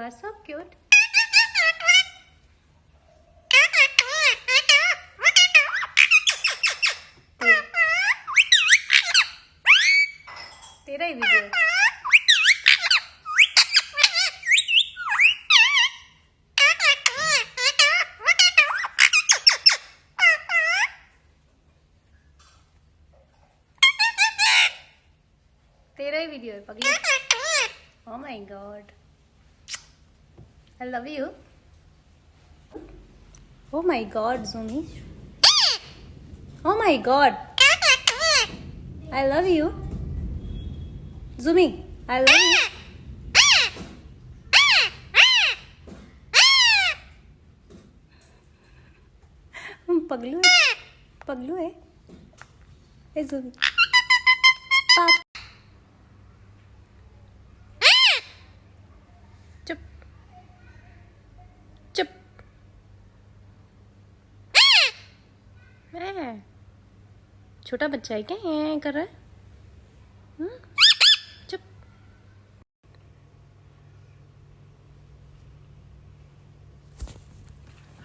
are so cute. तेरा ही video है। तेरा ही वीडियो है पगली। Oh my god, I love you. Oh my god, Zoomi. Oh my god, I love you. Zoomi, I love you. पगलू है, पगलू है। ए Zoomi, पाप। चुप चुप। छोटा बच्चा है क्या ये कर रहा है? चुप।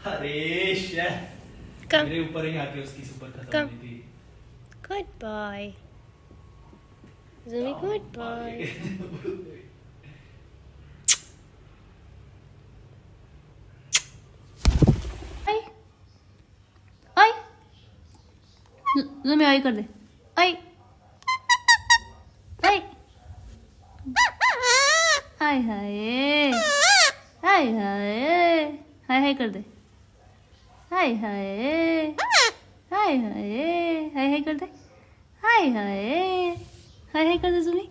अरे कम। मेरे ऊपर ही आके उसकी सुपर खत्म कम। हुई थी। Good boy Zoomi, good boy. आई आई Zoomi, आई कर दे। आई आई हाय हाय हाय हाय हाय हाय कर दे। हाय हाय हाय हाय हाय हाय कर दे। हाय हाय हाय हाय कर दे Zoomi।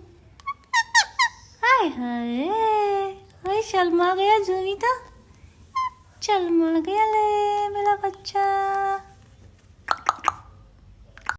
हाय हाय हाय शर्मा गया Zoomi तो। शर्मा गया ले मेरा बच्चा।